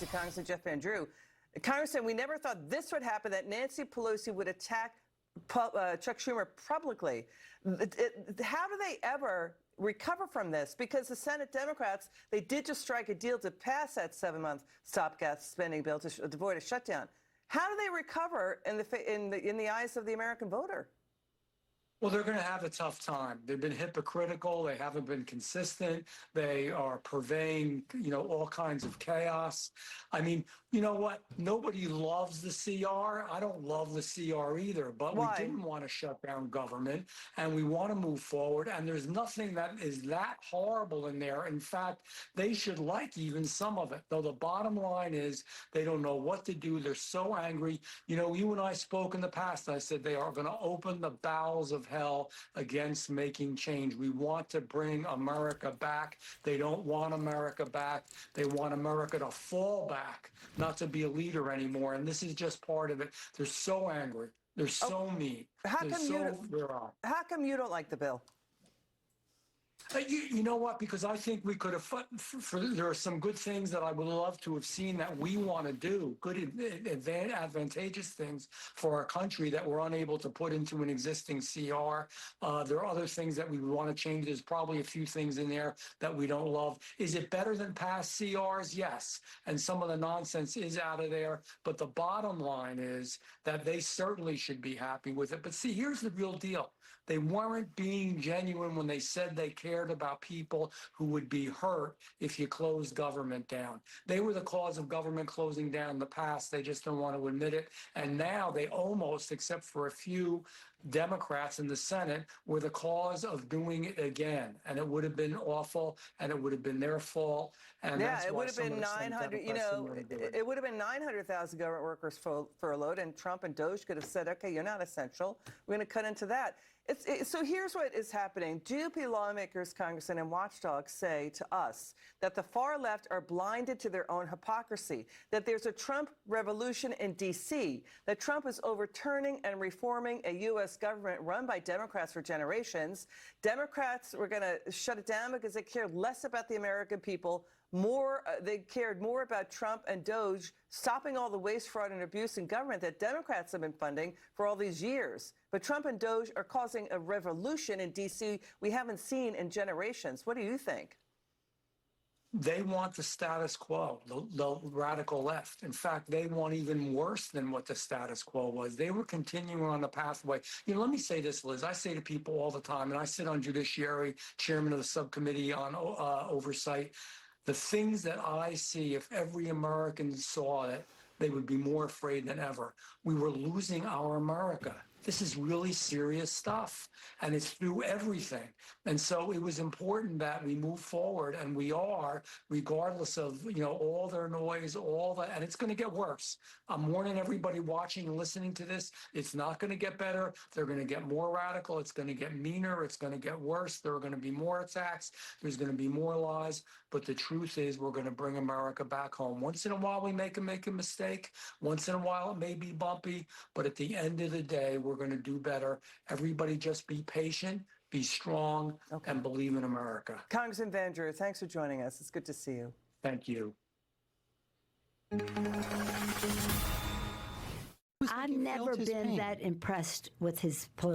Congressman Jeff Van Drew. Congressman, we never thought this would happen, that Nancy Pelosi would attack Chuck Schumer publicly. How do they ever recover from this? Because the Senate Democrats, they did just strike a deal to pass that 7-month stopgap spending bill to avoid a shutdown. How do they recover in the eyes of the American voter? Well, they're going to have a tough time. They've been hypocritical. They haven't been consistent. They are purveying, all kinds of chaos. I mean, you know what? Nobody loves the CR. I don't love the CR either, but Why? we didn't want to shut down government, and we want to move forward. And there's nothing that is that horrible in there. In fact, they should like even some of it, though the bottom line is they don't know what to do. They're so angry. You and I spoke in the past. I said they are going to open the bowels of hell against making change. We want to bring America back. They don't want America back. They want America to fall back, not to be a leader anymore. And this is just part of it. They're so angry. They're so mean. How come you don't like the bill? You know what? Because I think we could have, there are some good things that I would love to have seen that we want to do, good, advantageous things for our country that we're unable to put into an existing CR. There are other things that we want to change. There's probably a few things in there that we don't love. Is it better than past CRs? Yes. And some of the nonsense is out of there. But the bottom line is that they certainly should be happy with it. But see, here's the real deal. They weren't being genuine when they said they cared about people who would be hurt if you closed government down. They were the cause of government closing down in the past. They just don't want to admit it. And now they almost, except for a few Democrats in the Senate, were the cause of doing it again. And it would have been awful, and it would have been their fault. And yeah, it would have been 900, it would have been 900,000 government workers furloughed, and Trump and Doge could have said, okay, you're not essential. We're going to cut into that. So here's what is happening. GOP lawmakers, congressmen, and watchdogs say to us that the far left are blinded to their own hypocrisy, that there's a Trump revolution in D.C., that Trump is overturning and reforming a U.S. government run by Democrats for generations. Democrats were going to shut it down because they cared less about the American people. They cared more about Trump and Doge stopping all the waste, fraud, and abuse in government that Democrats have been funding for all these years. But Trump and Doge are causing a revolution in D.C. we haven't seen in generations. What do you think? They want the status quo, the radical left. In fact, they want even worse than what the status quo was. They were continuing on the pathway. Let me say this, Liz. I say to people all the time, and I sit on Judiciary, chairman of the subcommittee on oversight, the things that I see, if every American saw it, they would be more afraid than ever. We were losing our America. This is really serious stuff, and it's through everything. And so it was important that we move forward, and we are, regardless of, all their noise, and it's going to get worse. I'm warning everybody watching and listening to this. It's not going to get better. They're going to get more radical. It's going to get meaner. It's going to get worse. There are going to be more attacks. There's going to be more lies. But the truth is we're going to bring America back home. Once in a while we make a mistake. Once in a while it may be bumpy. But at the end of the day, we're going to do better. Everybody just be patient, be strong, and believe in America. Congressman Van Drew, thanks for joining us. It's good to see you. Thank you. I've never been that impressed with his political